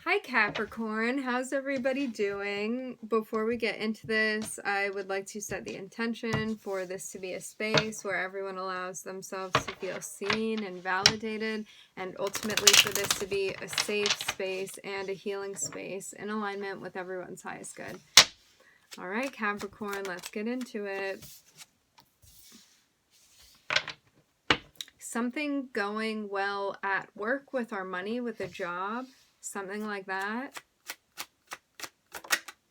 Hi Capricorn, how's everybody doing? Before we get into this, I would like to set the intention for this to be a space where everyone allows themselves to feel seen and validated, and ultimately for this to be a safe space and a healing space in alignment with everyone's highest good. All right, Capricorn, let's get into it. Something going well at work with our money, with a job, something like that.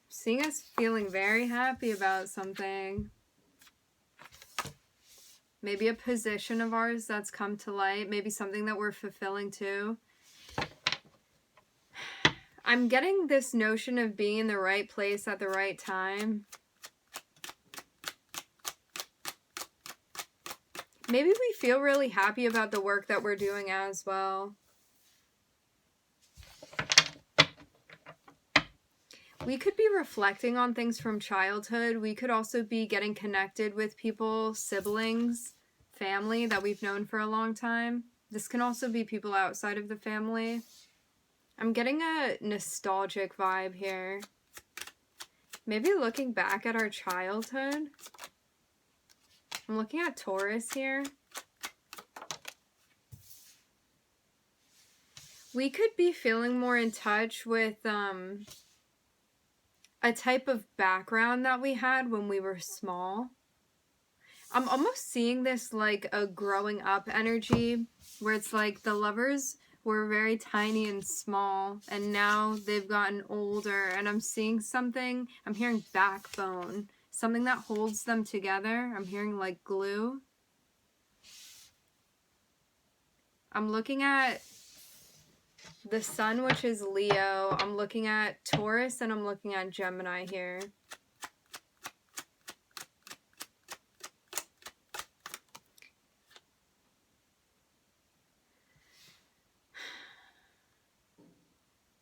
Seeing us feeling very happy about something. Maybe a position of ours that's come to light. Maybe something that we're fulfilling too. I'm getting this notion of being in the right place at the right time. Maybe we feel really happy about the work that we're doing as well. We could be reflecting on things from childhood. We could also be getting connected with people, siblings, family that we've known for a long time. This can also be people outside of the family. I'm getting a nostalgic vibe here. Maybe looking back at our childhood. I'm looking at Taurus here. We could be feeling more in touch with a type of background that we had when we were small. I'm almost seeing this like a growing up energy where it's like the lovers were very tiny and small and now they've gotten older, and I'm seeing something, I'm hearing backbone, something that holds them together. I'm hearing like glue. I'm looking at the sun, which is Leo. I'm looking at Taurus, and I'm looking at Gemini here.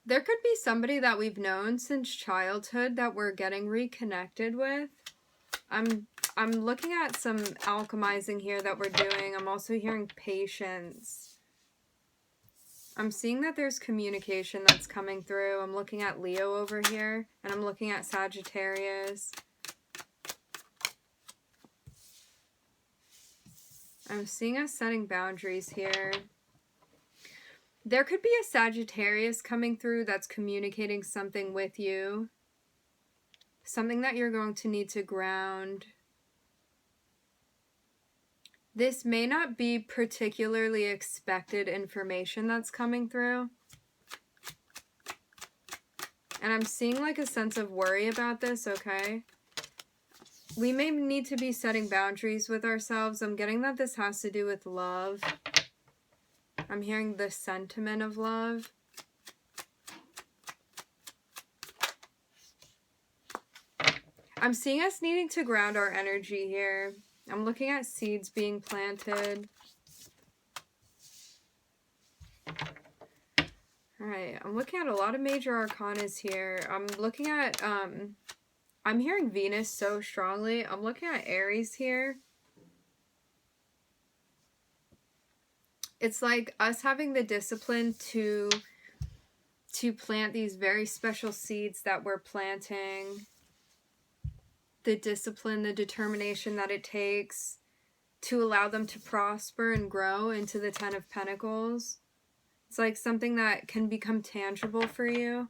There could be somebody that we've known since childhood that we're getting reconnected with. I'm looking at some alchemizing here that we're doing. I'm also hearing patience. I'm seeing that there's communication that's coming through. I'm looking at Leo over here, and I'm looking at Sagittarius. I'm seeing us setting boundaries here. There could be a Sagittarius coming through that's communicating something with you. Something that you're going to need to ground. This may not be particularly expected information that's coming through. And I'm seeing like a sense of worry about this, okay? We may need to be setting boundaries with ourselves. I'm getting that this has to do with love. I'm hearing the sentiment of love. I'm seeing us needing to ground our energy here. I'm looking at seeds being planted. Alright, I'm looking at a lot of major arcanas here. I'm looking at, I'm hearing Venus so strongly. I'm looking at Aries here. It's like us having the discipline to plant these very special seeds that we're planting. The discipline, the determination that it takes to allow them to prosper and grow into the Ten of Pentacles. It's like something that can become tangible for you.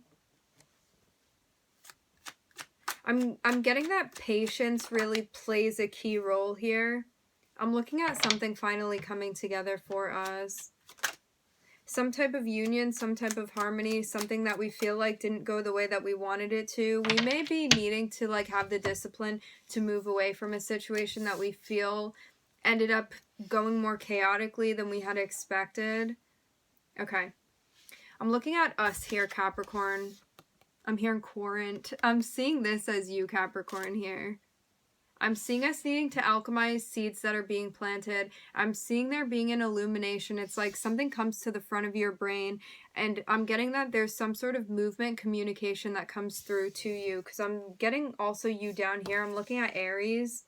I'm getting that patience really plays a key role here. I'm looking at something finally coming together for us. Some type of union, some type of harmony, something that we feel like didn't go the way that we wanted it to. We may be needing to like have the discipline to move away from a situation that we feel ended up going more chaotically than we had expected. Okay. I'm looking at us here, Capricorn. I'm hearing Quarant. I'm seeing this as you, Capricorn, here. I'm seeing us needing to alchemize seeds that are being planted. I'm seeing there being an illumination. It's like something comes to the front of your brain, and I'm getting that there's some sort of movement, communication that comes through to you, because I'm getting also you down here. I'm looking at Aries.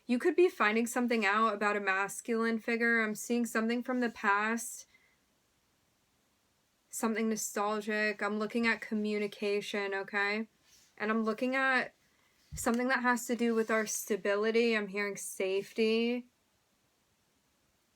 You could be finding something out about a masculine figure. I'm seeing something from the past. something nostalgic. I'm looking at communication, okay? And I'm looking at something that has to do with our stability. I'm hearing safety.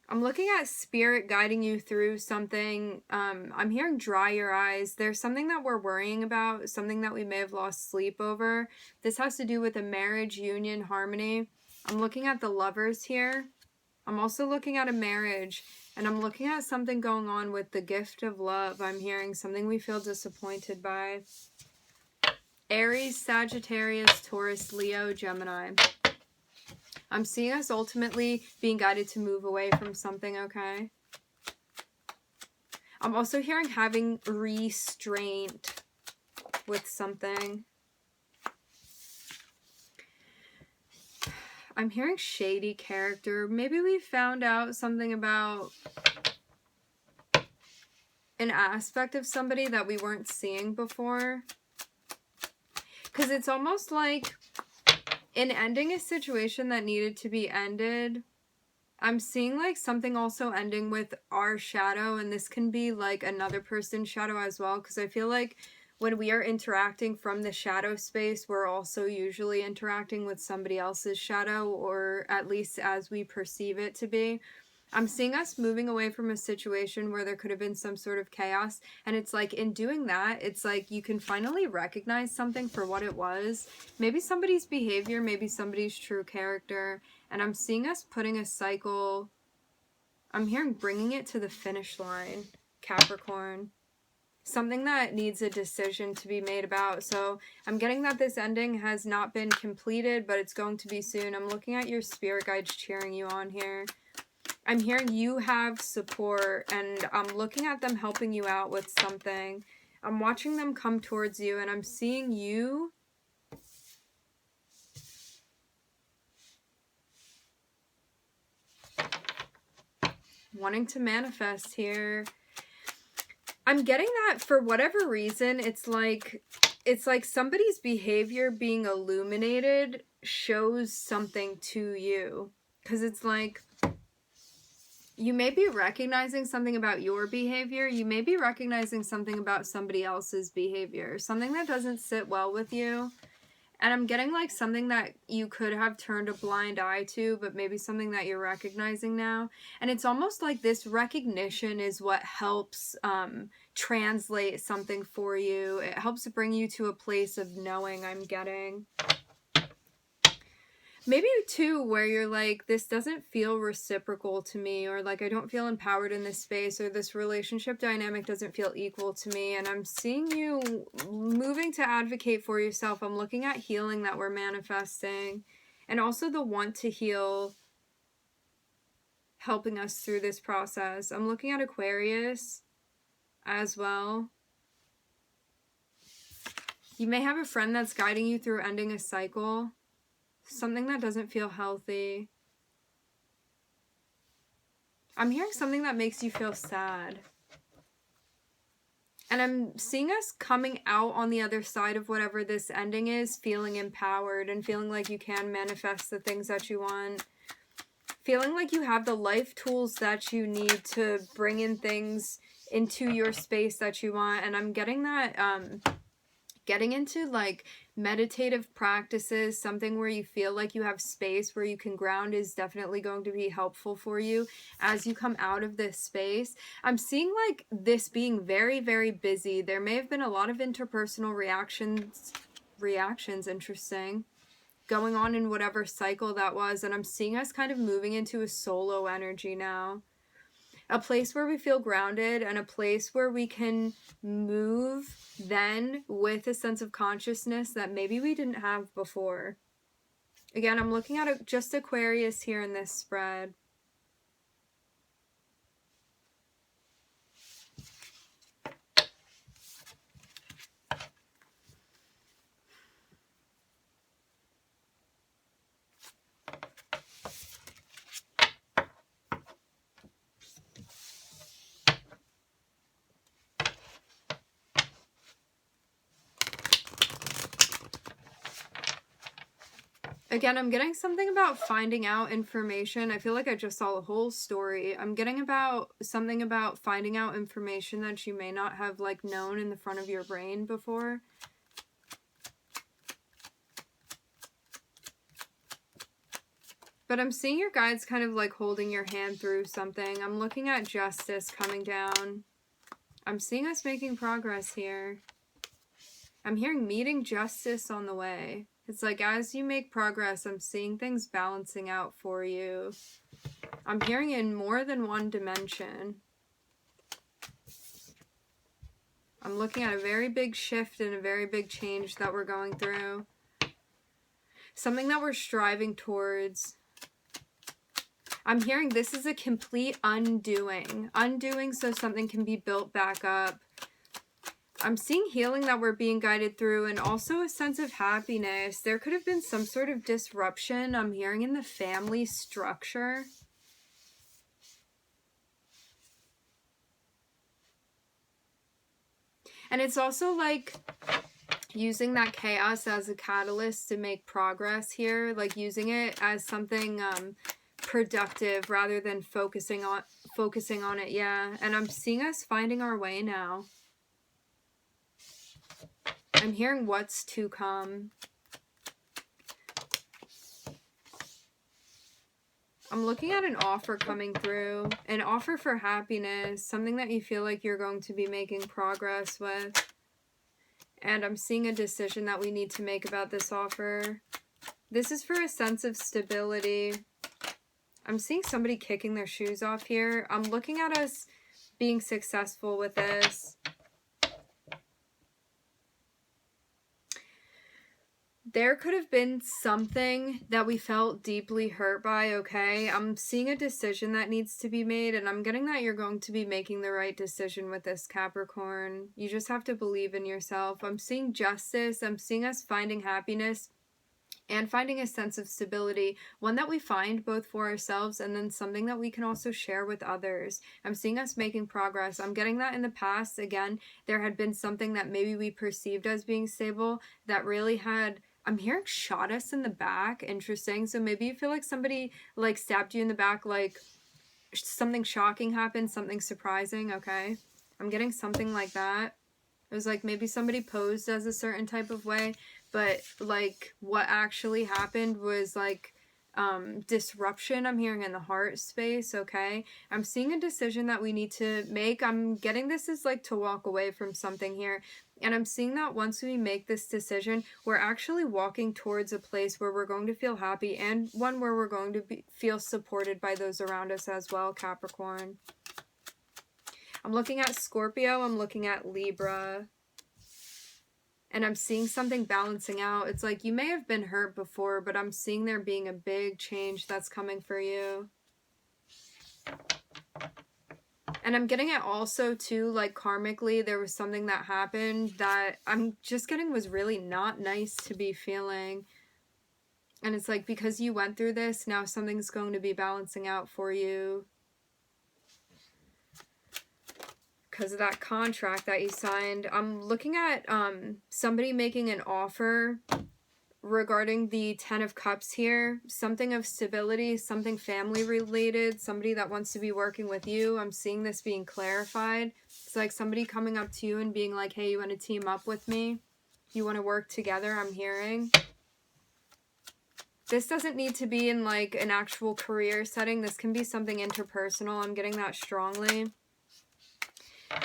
I'm looking at spirit guiding you through something. I'm hearing dry your eyes. There's something that we're worrying about, something that we may have lost sleep over. This has to do with a marriage, union, harmony. I'm looking at the lovers here. I'm also looking at a marriage, and I'm looking at something going on with the gift of love. I'm hearing something we feel disappointed by. Aries, Sagittarius, Taurus, Leo, Gemini. I'm seeing us ultimately being guided to move away from something, okay? I'm also hearing having restraint with something. I'm hearing shady character. Maybe we found out something about an aspect of somebody that we weren't seeing before. Because it's almost like in ending a situation that needed to be ended, I'm seeing like something also ending with our shadow, and this can be like another person's shadow as well, because I feel like when we are interacting from the shadow space, we're also usually interacting with somebody else's shadow, or at least as we perceive it to be. I'm seeing us moving away from a situation where there could have been some sort of chaos, and it's like in doing that, it's like you can finally recognize something for what it was. Maybe somebody's behavior, maybe somebody's true character, and I'm seeing us putting a cycle, I'm hearing bringing it to the finish line, Capricorn. Something that needs a decision to be made about. So I'm getting that this ending has not been completed, but it's going to be soon. I'm looking at your spirit guides cheering you on here. I'm hearing you have support, and I'm looking at them helping you out with something. I'm watching them come towards you, and I'm seeing you wanting to manifest here. I'm getting that for whatever reason, it's like somebody's behavior being illuminated shows something to you. Because it's like you may be recognizing something about your behavior. You may be recognizing something about somebody else's behavior. Something that doesn't sit well with you. And I'm getting like something that you could have turned a blind eye to, but maybe something that you're recognizing now. And it's almost like this recognition is what helps translate something for you. It helps bring you to a place of knowing, I'm getting. Maybe too, where you're like, this doesn't feel reciprocal to me, or like I don't feel empowered in this space, or this relationship dynamic doesn't feel equal to me, and I'm seeing you moving to advocate for yourself. I'm looking at healing that we're manifesting, and also the want to heal helping us through this process. I'm looking at Aquarius as well. You may have a friend that's guiding you through ending a cycle. Something that doesn't feel healthy. I'm hearing something that makes you feel sad. And I'm seeing us coming out on the other side of whatever this ending is, feeling empowered and feeling like you can manifest the things that you want. Feeling like you have the life tools that you need to bring in things into your space that you want. And I'm getting that, getting into like meditative practices, something where you feel like you have space where you can ground is definitely going to be helpful for you as you come out of this space. I'm seeing like this being very, very busy. There may have been a lot of interpersonal reactions, interesting, going on in whatever cycle that was. And I'm seeing us kind of moving into a solo energy now. A place where we feel grounded, and a place where we can move then with a sense of consciousness that maybe we didn't have before. Again, I'm looking at just Aquarius here in this spread. Again, I'm getting something about finding out information. I feel like I just saw a whole story. I'm getting about something about finding out information that you may not have like known in the front of your brain before. But I'm seeing your guides kind of like holding your hand through something. I'm looking at justice coming down. I'm seeing us making progress here. I'm hearing meeting justice on the way. It's like as you make progress, I'm seeing things balancing out for you. I'm hearing in more than one dimension. I'm looking at a very big shift and a very big change that we're going through. Something that we're striving towards. I'm hearing this is a complete undoing. Undoing so something can be built back up. I'm seeing healing that we're being guided through and also a sense of happiness. There could have been some sort of disruption I'm hearing in the family structure. And it's also like using that chaos as a catalyst to make progress here. Like using it as something productive rather than focusing on it. Yeah. And I'm seeing us finding our way now. I'm hearing what's to come. I'm looking at an offer coming through. An offer for happiness. Something that you feel like you're going to be making progress with. And I'm seeing a decision that we need to make about this offer. This is for a sense of stability. I'm seeing somebody kicking their shoes off here. I'm looking at us being successful with this. There could have been something that we felt deeply hurt by, okay? I'm seeing a decision that needs to be made, and I'm getting that you're going to be making the right decision with this, Capricorn. You just have to believe in yourself. I'm seeing justice. I'm seeing us finding happiness and finding a sense of stability, one that we find both for ourselves and then something that we can also share with others. I'm seeing us making progress. I'm getting that in the past, again, there had been something that maybe we perceived as being stable that really had... I'm hearing shot us in the back. Interesting. So maybe you feel like somebody like stabbed you in the back, like something shocking happened, something surprising. Okay. I'm getting something like that. It was like maybe somebody posed as a certain type of way, but like what actually happened was like disruption. I'm hearing in the heart space. Okay. I'm seeing a decision that we need to make. I'm getting this is like to walk away from something here. And I'm seeing that once we make this decision, we're actually walking towards a place where we're going to feel happy and one where we're going to feel supported by those around us as well, Capricorn. I'm looking at Scorpio. I'm looking at Libra. And I'm seeing something balancing out. It's like you may have been hurt before, but I'm seeing there being a big change that's coming for you. And I'm getting it also too, like karmically, there was something that happened that I'm just getting was really not nice to be feeling. And it's like, because you went through this, now something's going to be balancing out for you. Because of that contract that you signed. I'm looking at somebody making an offer regarding the 10 of Cups here. Something of stability, something family related, somebody that wants to be working with you. I'm seeing this being clarified. It's like somebody coming up to you and being like, hey, you want to team up with me? You want to work together? I'm hearing. This doesn't need to be in like an actual career setting. This can be something interpersonal. I'm getting that strongly.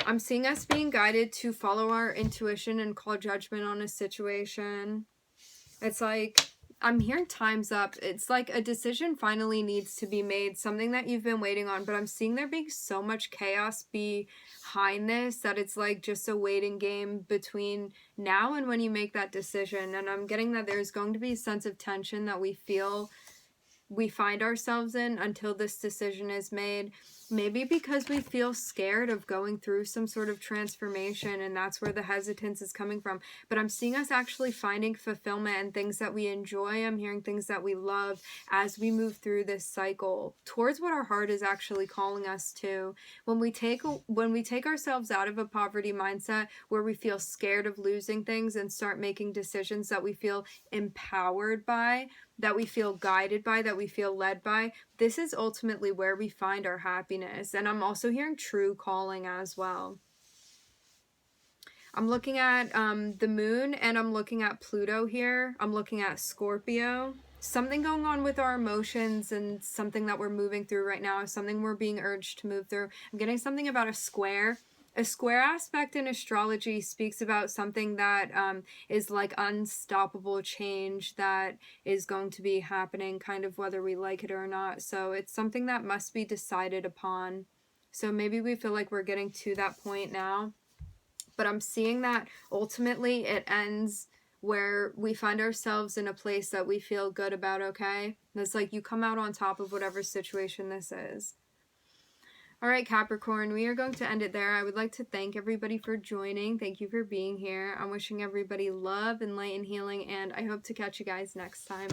I'm seeing us being guided to follow our intuition and call judgment on a situation. It's like, I'm hearing time's up. It's like a decision finally needs to be made, something that you've been waiting on, but I'm seeing there being so much chaos behind this that it's like just a waiting game between now and when you make that decision. And I'm getting that there's going to be a sense of tension that we feel we find ourselves in until this decision is made. Maybe because we feel scared of going through some sort of transformation, and that's where the hesitance is coming from. But I'm seeing us actually finding fulfillment and things that we enjoy. I'm hearing things that we love as we move through this cycle towards what our heart is actually calling us to. When we take ourselves out of a poverty mindset where we feel scared of losing things and start making decisions that we feel empowered by, that we feel guided by, that we feel led by. This is ultimately where we find our happiness. And I'm also hearing true calling as well. I'm looking at the moon, and I'm looking at Pluto here. I'm looking at Scorpio. Something going on with our emotions and something that we're moving through right now, something we're being urged to move through. I'm getting something about a square. A square aspect in astrology speaks about something that is like unstoppable change that is going to be happening kind of whether we like it or not. So it's something that must be decided upon. So maybe we feel like we're getting to that point now. But I'm seeing that ultimately it ends where we find ourselves in a place that we feel good about, okay? It's like you come out on top of whatever situation this is. All right, Capricorn, we are going to end it there. I would like to thank everybody for joining. Thank you for being here. I'm wishing everybody love and light and healing, and I hope to catch you guys next time.